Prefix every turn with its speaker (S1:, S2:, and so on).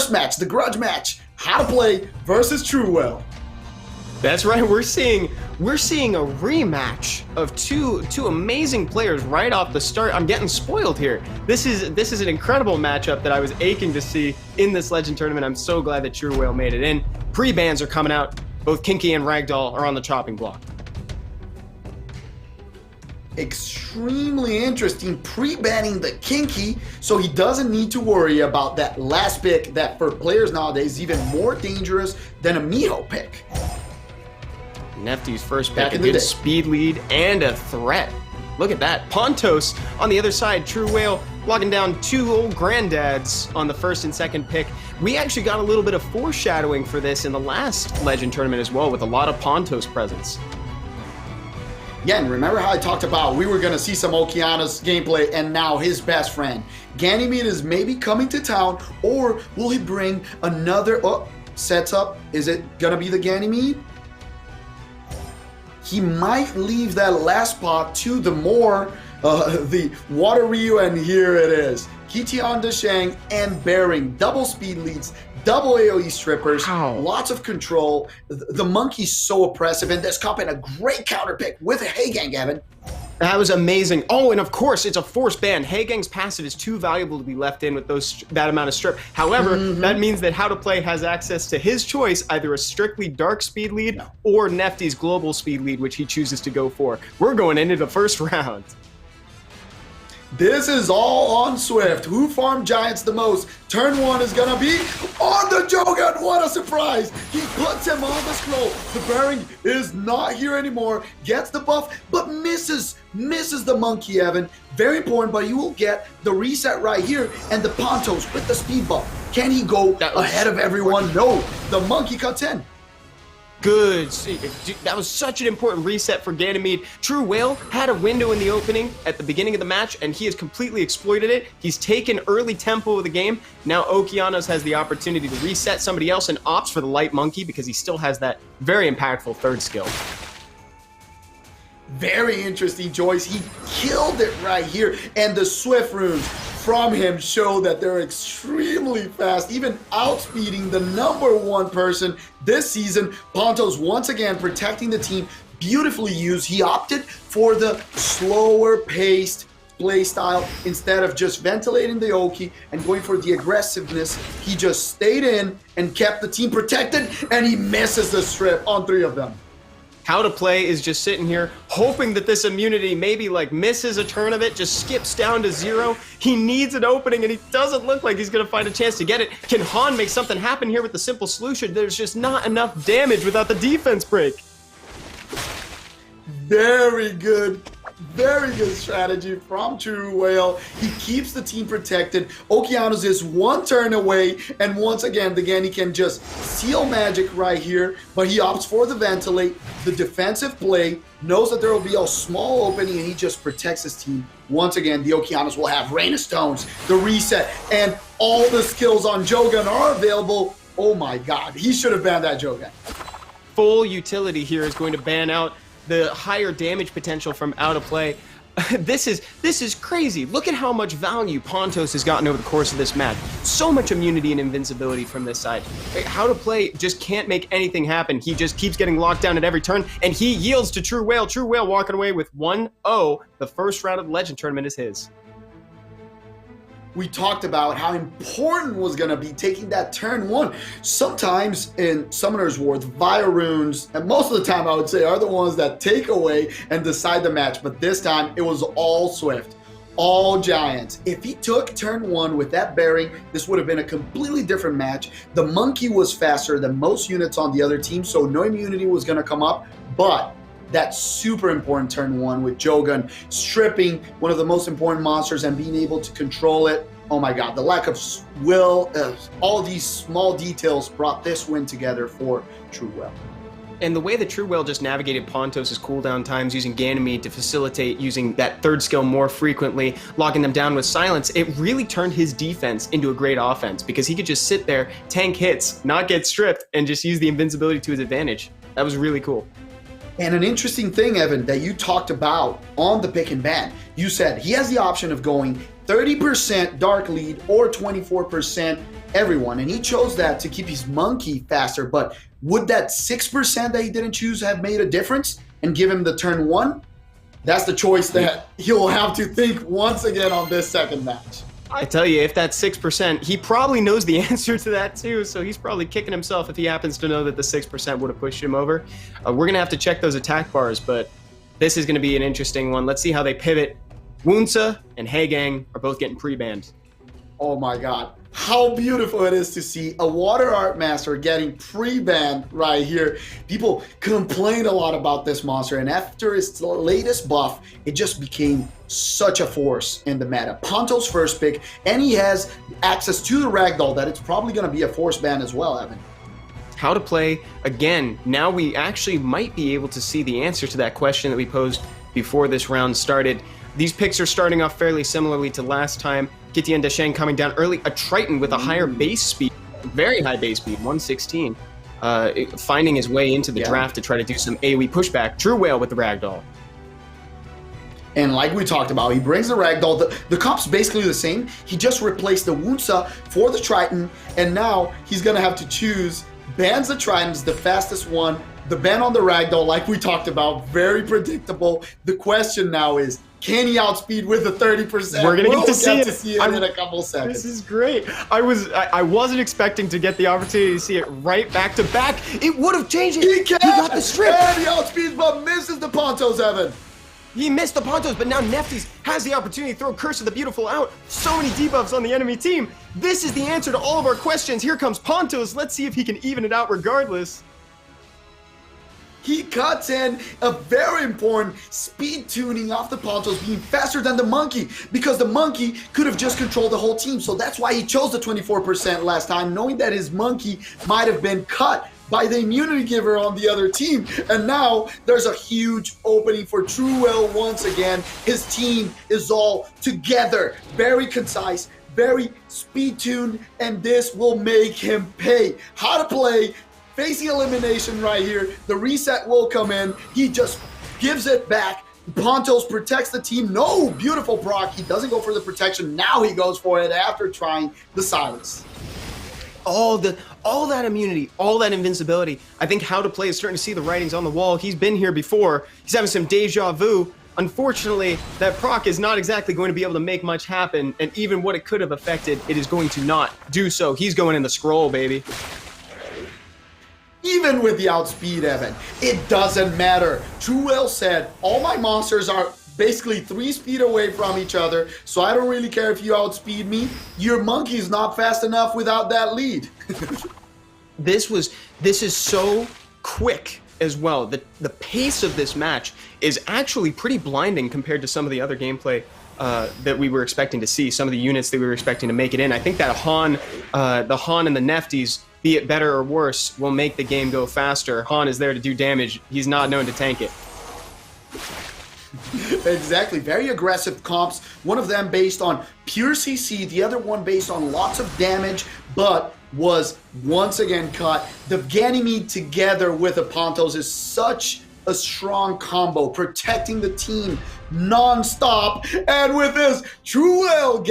S1: first match, the grudge match, Howtoplay versus TrueWhale.
S2: That's right. We're seeing a rematch of two amazing players right off the start. I'm getting spoiled here. This is an incredible matchup that I was aching to see in this Legend tournament. I'm so glad that TrueWhale made it in. Pre-bans are coming out. Both Kinky and Ragdoll are on the chopping block.
S1: Extremely interesting, pre-banning the Kinky, so he doesn't need to worry about that last pick that for players nowadays is even more dangerous than a Miho pick.
S2: Nefty's first pick, a good speed lead and a threat. Look at that. Pontos on the other side. TrueWhale locking down two old granddads on the first and second pick. We actually got a little bit of foreshadowing for this in the last Legend tournament as well, with a lot of Pontos presence.
S1: Yeah, and remember how I talked about we were going to see some Okeanos gameplay, and now his best friend. Ganymede is maybe coming to town, or will he bring another sets up? Is it going to be the Ganymede? He might leave that last spot to the the Water Ryu, and here it is. Kition, Deshang, and Bearing. Double speed leads, double AoE strippers, lots of control. The monkey's so oppressive, and this comp in a great counter pick with a Heigang, Evan.
S2: That was amazing. Oh, and of course, it's a force ban. Heigang's passive is too valuable to be left in with that amount of strip. However, that means that Howtoplay has access to his choice, either a strictly dark speed lead or Nefty's global speed lead, which he chooses to go for. We're going into the first round.
S1: This is all on Swift. Who farmed Giants the most? Turn one is gonna be on the Jogan. What a surprise. He puts him on the scroll. The Bearing is not here anymore. Gets the buff, but misses the monkey, Evan. Very important, but you will get the reset right here and the Pontos with the speed buff. Can he go ahead of everyone? No, the monkey cuts in.
S2: Good. That was such an important reset for Ganymede. TrueWhale had a window in the opening at the beginning of the match, and he has completely exploited it. He's taken early tempo of the game. Now Okeanos has the opportunity to reset somebody else and opts for the light monkey because he still has that very impactful third skill.
S1: Very interesting choice. He killed it right here, and the Swift runes from him show that they're extremely fast, even outspeeding the #1 person this season. Pontos once again protecting the team, beautifully used. He opted for the slower paced play style instead of just ventilating the Oki and going for the aggressiveness. He just stayed in and kept the team protected, and he misses the strip on 3 of them.
S2: Howtoplay is just sitting here hoping that this immunity maybe like misses a turn of it, just skips down to 0. He needs an opening, and he doesn't look like he's going to find a chance to get it. Can Han make something happen here with the simple solution? There's just not enough damage without the defense break.
S1: Very good strategy from TrueWhale. He keeps the team protected. Okeanos is 1 turn away, and once again, the Ganny can just seal magic right here, but he opts for the ventilate, the defensive play, knows that there will be a small opening, and he just protects his team. Once again, the Okeanos will have Rain of Stones, the reset, and all the skills on Jogan are available. Oh my god, he should have banned that Jogan.
S2: Full utility here is going to ban out the higher damage potential from Howtoplay. This is crazy. Look at how much value Pontos has gotten over the course of this match. So much immunity and invincibility from this side. Howtoplay just can't make anything happen. He just keeps getting locked down at every turn, and he yields to TrueWhale. TrueWhale walking away with 1-0. The first round of the Legend tournament is his.
S1: We talked about how important was going to be taking that turn 1. Sometimes in Summoner's War, the Via runes, and most of the time I would say, are the ones that take away and decide the match. But this time it was all Swift, all Giants. If he took turn 1 with that Bearing, this would have been a completely different match. The monkey was faster than most units on the other team, so no immunity was going to come up. But that super important turn 1 with Jogan stripping one of the most important monsters and being able to control it. Oh my god, the lack of will, all these small details brought this win together for TrueWhale.
S2: And the way that TrueWhale just navigated Pontos' cooldown times using Ganymede to facilitate using that third skill more frequently, locking them down with silence, it really turned his defense into a great offense because he could just sit there, tank hits, not get stripped, and just use the invincibility to his advantage. That was really cool.
S1: And an interesting thing, Evan, that you talked about on the pick and ban, you said he has the option of going 30% dark lead or 24% everyone, and he chose that to keep his monkey faster. But would that 6% that he didn't choose have made a difference and give him the turn 1? That's the choice that he'll have to think once again on this second match.
S2: I tell you, if that's 6%, he probably knows the answer to that too, so he's probably kicking himself if he happens to know that the 6% would have pushed him over. We're going to have to check those attack bars, but this is going to be an interesting one. Let's see how they pivot. Woonsa and Haegang are both getting pre-banned.
S1: Oh my god. How beautiful it is to see a Water Art Master getting pre-banned right here. People complain a lot about this monster, and after its latest buff, it just became such a force in the meta. Ponto's first pick, and he has access to the Ragdoll that it's probably going to be a force ban as well, Evan.
S2: Howtoplay, again, now we actually might be able to see the answer to that question that we posed before this round started. These picks are starting off fairly similarly to last time. Kitian Desheng coming down early. A Triton with a higher base speed, very high base speed, 116. Finding his way into the draft to try to do some AoE pushback. TrueWhale with the Ragdoll.
S1: And like we talked about, he brings the Ragdoll. The comp's basically the same. He just replaced the Woonsa for the Triton, and now he's going to have to choose. Bans the Triton's the fastest one. The ban on the Ragdoll, like we talked about, very predictable. The question now is, can he outspeed with the 30%?
S2: We're gonna get to see
S1: it in a couple seconds.
S2: This is great. I wasn't expecting to get the opportunity to see it right back to back. It would have changed it.
S1: He can!
S2: He got the strip.
S1: And he outspeeds but misses the Pontos, Evan.
S2: He missed the Pontos, but now Nefties has the opportunity to throw Curse of the Beautiful out. So many debuffs on the enemy team. This is the answer to all of our questions. Here comes Pontos. Let's see if he can even it out regardless.
S1: He cuts in a very important speed tuning off the Pontos being faster than the monkey, because the monkey could have just controlled the whole team. So that's why he chose the 24% last time, knowing that his monkey might have been cut by the immunity giver on the other team. And now there's a huge opening for TrueWhale once again. His team is all together, very concise, very speed tuned, and this will make him pay. Howtoplay facing elimination right here. The reset will come in. He just gives it back. Pontos protects the team. No, beautiful proc. He doesn't go for the protection. Now he goes for it after trying the silence.
S2: All that immunity, all that invincibility. I think Howtoplay is starting to see the writings on the wall. He's been here before. He's having some deja vu. Unfortunately, that proc is not exactly going to be able to make much happen, and even what it could have affected, it is going to not do so. He's going in the scroll, baby.
S1: Even with the outspeed, Evan, it doesn't matter. TrueWhale said, all my monsters are basically 3 speed away from each other, so I don't really care if you outspeed me. Your monkey's not fast enough without that lead.
S2: This is so quick as well. The pace of this match is actually pretty blinding compared to some of the other gameplay that we were expecting to see, some of the units that we were expecting to make it in. I think that the Han and the Nefties, be it better or worse, will make the game go faster. Han is there to do damage. He's not known to tank it.
S1: Exactly. Very aggressive comps. One of them based on pure CC, the other one based on lots of damage, but was once again cut. The Ganymede together with a Pontos is such a strong combo, protecting the team non-stop. And with this, TrueWhale